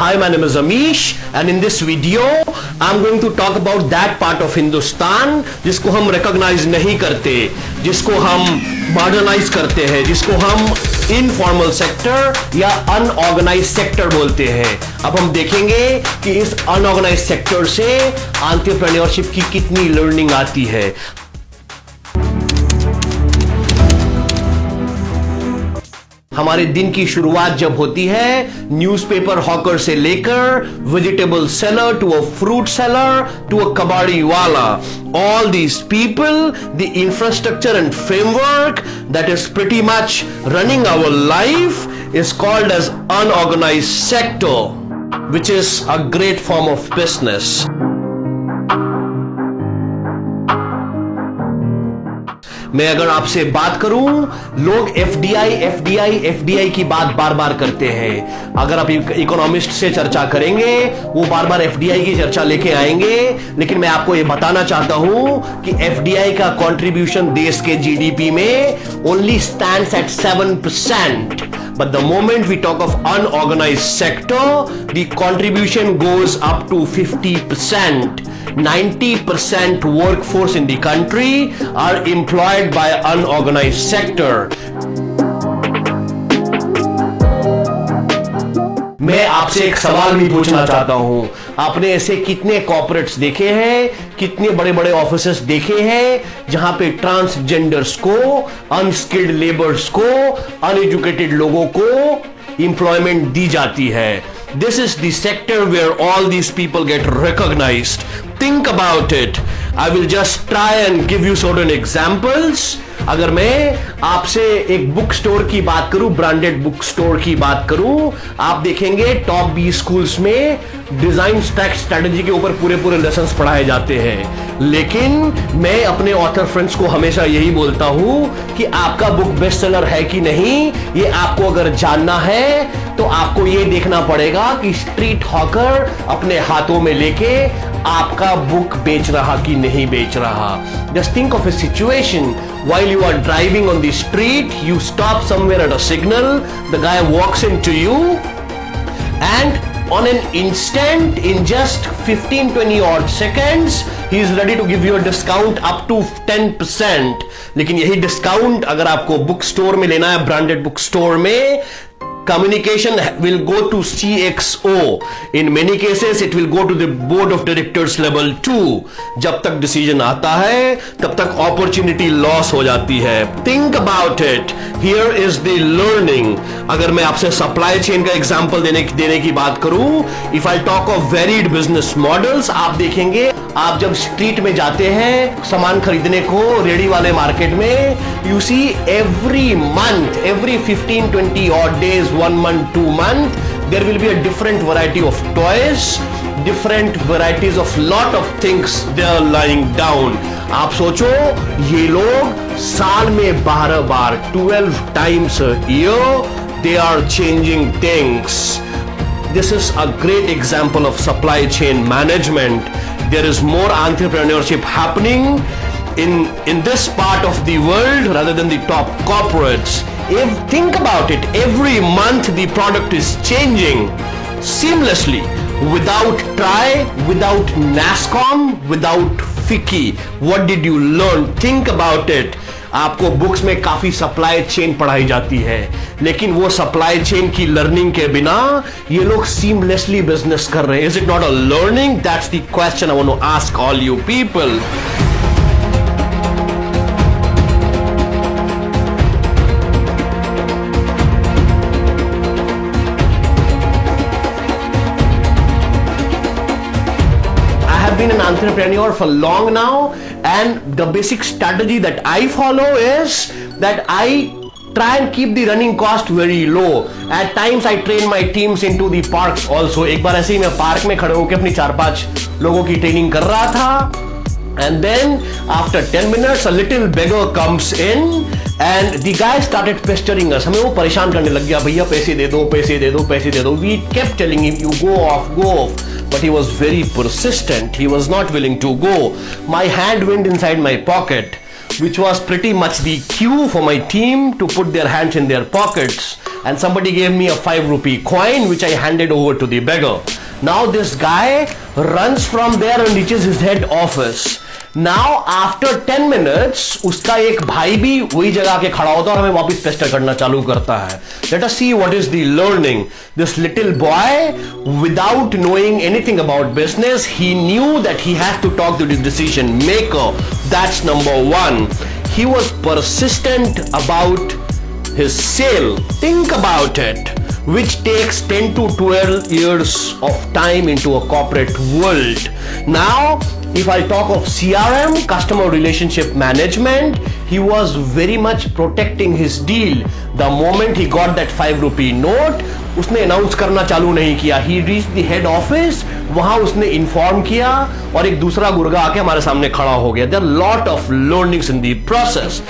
Hi, my name is Amish and in this video I'm going to talk about that part of Hindustan जिसको हम recognize नहीं करते, जिसको हम marginalize करते हैं, जिसको हम informal sector या unorganized sector बोलते हैं। अब हम देखेंगे कि इस unorganized sector से entrepreneurship की कितनी learning आती है। हमारे दिन की शुरुआत जब होती है न्यूज़पेपर हॉकर से लेकर vegetable seller to a fruit seller to a कबाड़ी वाला, all these people, the infrastructure and framework that is pretty much running our life is called as unorganized sector, which is a great form of business. मैं अगर आपसे बात करूं, लोग FDI की बात बार बार करते हैं। अगर आप इकोनॉमिस्ट से चर्चा करेंगे वो बार बार एफडीआई की चर्चा लेके आएंगे, लेकिन मैं आपको ये बताना चाहता हूं कि एफडीआई का कंट्रीब्यूशन देश के जीडीपी में only stands eight 7%, but the moment we talk of unorganized sector, the contribution goes up to 50%. 90% workforce in the country are employed by unorganized sector. मैं आपसे एक सवाल भी पूछना चाहता हूं, आपने ऐसे कितने कॉर्पोरेट्स देखे हैं, कितने बड़े बड़े ऑफिसेस देखे हैं जहां पे ट्रांसजेंडर्स को, अनस्किल्ड लेबर्स को, अनएजुकेटेड लोगों को एम्प्लॉयमेंट दी जाती है। This is the sector where all these people get recognized. Think about it. I will just try and give you certain examples. अगर मैं आपसे एक बुक स्टोर की बात करूं, ब्रांडेड बुक स्टोर की बात करूं, आप देखेंगे टॉप 20 स्कूल्स में डिजाइन स्ट्रैटेजी के ऊपर पूरे लेसन्स पढ़ाए जाते हैं। लेकिन मैं अपने ऑथर फ्रेंड्स को हमेशा यही बोलता हूं कि आपका बुक बेस्ट सेलर है कि नहीं, ये आपको अगर जानना है तो आपको ये देखना पड़ेगा कि स्ट्रीट हॉकर अपने हाथों में लेके आपका बुक बेच रहा कि नहीं बेच रहा। Just think of A situation while you are driving on the street, you stop somewhere at a signal, the guy walks into you and on an instant, in just 15-20 odd seconds, he is ready to give you a discount up to 10%. लेकिन यही discount अगर आपको book store में लेना है, branded book store में, communication will go to CXO. In many cases, it will go to the board of directors level 2. जब तक डिसीजन आता है तब तक अपॉर्चुनिटी लॉस हो जाती है। Think about it. Here is the learning. अगर मैं आपसे सप्लाई चेन का एग्जांपल देने की बात करूं, if I talk of varied business models, आप देखेंगे आप जब स्ट्रीट में जाते हैं सामान खरीदने को रेडी वाले मार्केट में, you see every month, every 15-20 odd days, 1 month, 2 month, there will be a different variety of toys, different varieties of lot of things they are lying down. आप सोचो ये लोग साल में 12 बार, 12 times a year, they are changing things. This is a great example of supply chain management. There is more entrepreneurship happening in this part of the world rather than the top corporates. Think about it. Every month the product is changing seamlessly, without try, without NASSCOM, without FICCI. What did you learn? Think about it. आपको books में काफी supply chain पढ़ाई जाती है, लेकिन वो supply chain की learning के बिना ये लोग सीमलेसली बिजनेस कर रहे हैं। Is it not a learning? That's the question I want to ask all you people. Been an entrepreneur for long now, and the basic strategy that I follow is that I try and keep the running cost very low. At times I train my teams into the parks also. एक बार ऐसे ही मैं park में खड़े होकर अपनी 4-5 लोगों की training कर रहा था, and then after 10 minutes a little beggar comes in and the guy started pestering us. हमें वो परेशान करने लग गया, भैया पैसे दे दो, पैसे दे दो, पैसे दे दो। We kept telling him, you go off, but he was very persistent. He was not willing to go. My hand went inside my pocket. which was pretty much the cue for my team to put their hands in their pockets, and somebody gave me a 5 rupee coin which I handed over to the beggar. Now this guy runs from there and reaches his head office. Now after 10 minutes उसका एक भाई भी वही जगह के खड़ा होता है और हमें वापस पेस्टर करना चालू करता है. Let us see what is the learning. This little boy, without knowing anything about business, he knew that he has to talk to the decision maker. That's number one. He was persistent about his sale. Think about it. Which takes 10 to 12 years of time into a corporate world. Now, if I talk of CRM, customer relationship management, he was very much protecting his deal. The moment he got that 5 rupee note, उसने announce करना चालू नहीं किया. He reached the head office, वहां उसने inform किया और एक दूसरा गुर्गा आके हमारे सामने खड़ा हो गया. There are lot of learnings in the process.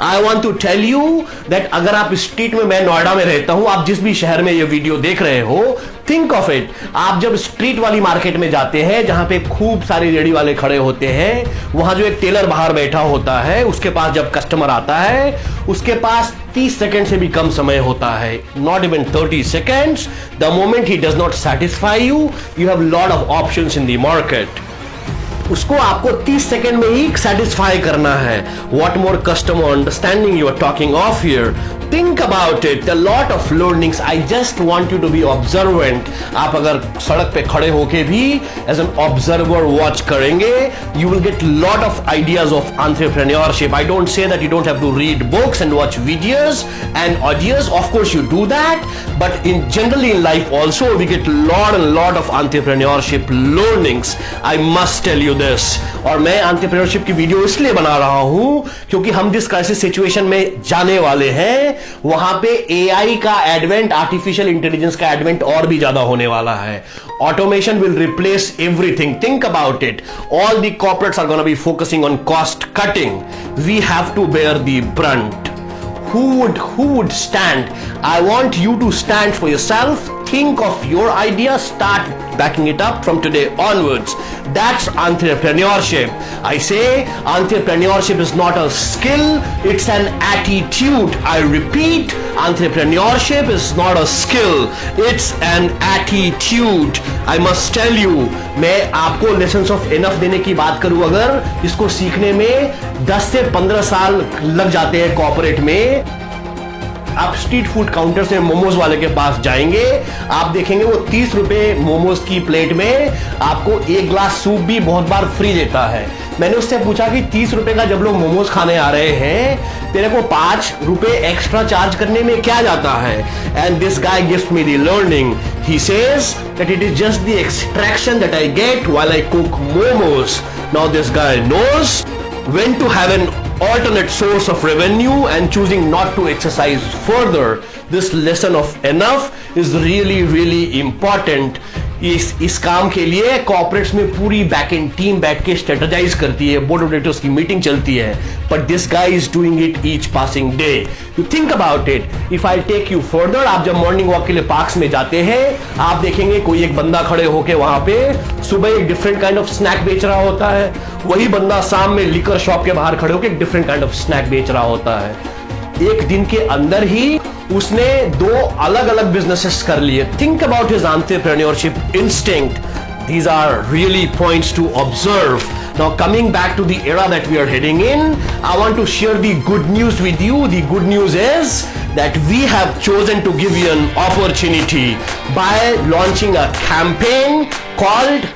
I want to tell you that अगर आप स्ट्रीट में, मैं नोएडा में रहता हूं, आप जिस भी शहर में ये वीडियो देख रहे हो, थिंक ऑफ इट. आप जब स्ट्रीट वाली मार्केट में जाते हैं जहां पे खूब सारे रेडी वाले खड़े होते हैं, वहां जो एक टेलर बाहर बैठा होता है, उसके पास जब कस्टमर आता है, उसके पास 30 सेकंड से भी कम समय होता है. Not even 30 seconds. The moment he does not satisfy you, you have lot of options in the market. उसको आपको 30 सेकंड में ही सेटिस्फाई करना है. What more customer understanding you are talking of here. Think about it. A lot of learnings. I just want you to be observant. आप अगर सड़क पे खड़े होके भी एज एन ऑब्जर्वर वॉच करेंगे, you will get lot of ideas of entrepreneurship. I don't say that you don't have to read books and watch videos and audios. Of course you do that, but in generally in life also we get lot of entrepreneurship learnings. I must tell you this. और मैं entrepreneurship की video इसलिए बना रहा हूं क्योंकि हम जिस क्राइसिस सिचुएशन में जाने वाले हैं, वहां पे एआई का एडवेंट, आर्टिफिशियल इंटेलिजेंस का एडवेंट और भी ज्यादा होने वाला है. Automation will replace everything. Think about it. All the corporates are gonna be focusing on cost cutting. We have to bear the brunt. Who would stand? I want you to stand for yourself. Think of your idea. Start backing it up from today onwards. That's entrepreneurship. I say entrepreneurship is not a skill, it's an attitude. I repeat, entrepreneurship is not a skill, it's an attitude. I must tell you, मैं आपको lessons of enough देने की बात करूं, अगर इसको सीखने में 10 से 15 साल लग जाते हैं कॉर्पोरेट में. आप स्ट्रीट फूड काउंटर से मोमोज वाले के पास जाएंगे, आप देखेंगे वो 30 रुपए मोमोज की प्लेट में आपको एक ग्लास सूप भी बहुत बार फ्री देता है. मैंने उससे पूछा कि 30 रुपए का जब लोग मोमोज खाने आ रहे हैं, तेरे को 5 रुपए एक्स्ट्रा चार्ज करने में क्या जाता है? And this guy gives me the learning. He says that it is just the extraction that I get while I cook momos. Now this guy knows when to have an alternate source of revenue and choosing not to exercise further. This lesson of enough is really important. इस काम के लिए corporates में पूरी backend team बैठ के strategize करती है, बोर्ड ऑफ डायरेक्टर्स की मीटिंग चलती है, but this guy is doing it each passing day. You think about it. If I take you further, आप जब मॉर्निंग वॉक के लिए पार्क्स में जाते हैं, आप देखेंगे कोई एक बंदा खड़े होके वहां पे सुबह एक डिफरेंट काइंड ऑफ स्नैक बेच रहा होता है. वही बंदा शाम में लिकर शॉप के बाहर खड़े होकर एक डिफरेंट काइंड ऑफ स्नैक बेच रहा होता है. एक दिन के अंदर ही उसने 2 अलग अलग बिजनेसेस कर लिए. Think about his entrepreneurship instinct. These are really points to observe. Now coming back to the era that we are heading in, I want to share the good news with you. The good news is that we have chosen to give you an opportunity by launching a campaign called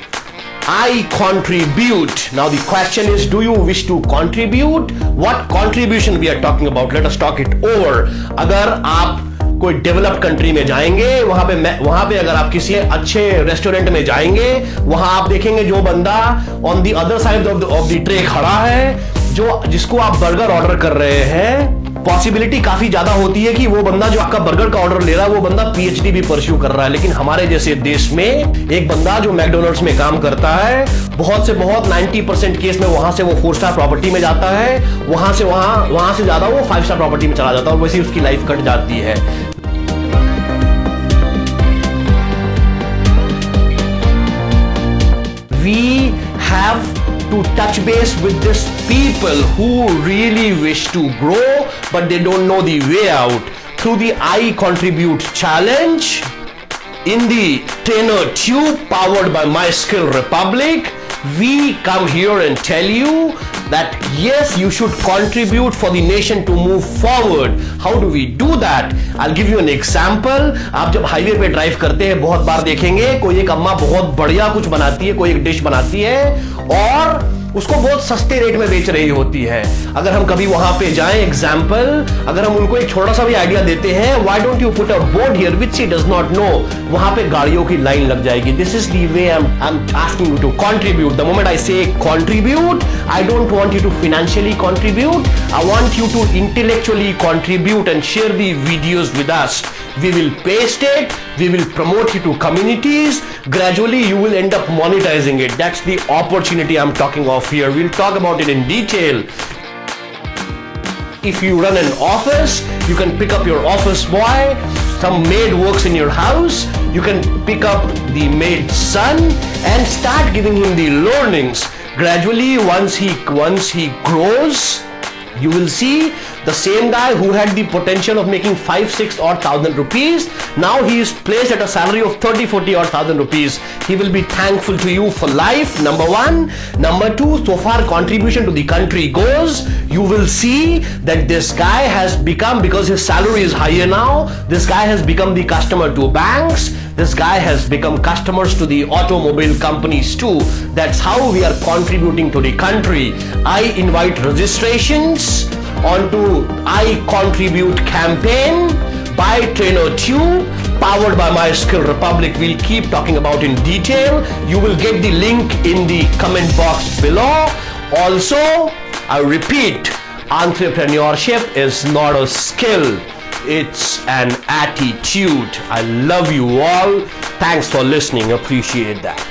I Contribute. Now the question is, do you wish to contribute? What contribution we are talking about? Let us talk it over. अगर आप कोई developed country में जाएंगे, वहां पे अगर आप किसी अच्छे रेस्टोरेंट में जाएंगे, वहां आप देखेंगे जो बंदा on the other side of the tray खड़ा है, जिसको आप बर्गर ऑर्डर कर रहे हैं, पॉसिबिलिटी काफी ज्यादा होती है कि वो बंदा जो आपका बर्गर का ऑर्डर ले रहा है, वो बंदा पीएचडी भी परस्यू कर रहा है. लेकिन हमारे जैसे देश में एक बंदा जो मैकडोनल्ड्स में काम करता है, बहुत से बहुत 90% केस में वहां से वो 4 स्टार प्रॉपर्टी में जाता है, वहां से ज्यादा वो 5 स्टार प्रॉपर्टी में चला जाता है और वैसे ही उसकी लाइफ कट जाती है. we have to touch base with these people who really wish to grow, but they don't know the way out. Through the I Contribute Challenge, in the Trainer Tube powered by MySkill Republic, we come here and tell you that yes, you should contribute for the nation to move forward. How do we do that? I'll give you an example. आप जब highway पे drive करते हैं बहुत बार देखेंगे कोई एक अम्मा बहुत बढ़िया कुछ बनाती है, कोई एक डिश बनाती है और उसको बहुत सस्ते रेट में बेच रही होती है. अगर हम कभी वहां पे जाएं, एग्जाम्पल, अगर हम उनको एक छोटा सा भी आइडिया देते हैं, why don't you put a board here which she does not know, वहां पे गाड़ियों की लाइन लग जाएगी. This is the way I am asking you to contribute. The moment I say contribute, I don't want you to financially contribute. I want you to intellectually contribute and share the videos with us. We will paste it, we will promote it to communities. Gradually you will end up monetizing it. That's the opportunity I'm talking of here. We'll talk about it in detail. If you run an office, you can pick up your office boy. Some maid works in your house. You can pick up the maid's son and start giving him the learnings. Gradually, once he grows, you will see the same guy who had the potential of making 5, 6 or 1,000 rupees. Now he is placed at a salary of 30, 40 or 1,000 rupees. He will be thankful to you for life. Number one. Number two, so far contribution to the country goes, you will see that this guy has become, because his salary is higher now, this guy has become the customer to banks. This guy has become customers to the automobile companies too. That's how we are contributing to the country. I invite registrations onto I Contribute campaign by Trainer Tube, powered by MySkill Republic. We'll keep talking about in detail. You will get the link in the comment box below. Also, I repeat, entrepreneurship is not a skill. It's an attitude. I love you all. Thanks for listening. Appreciate that.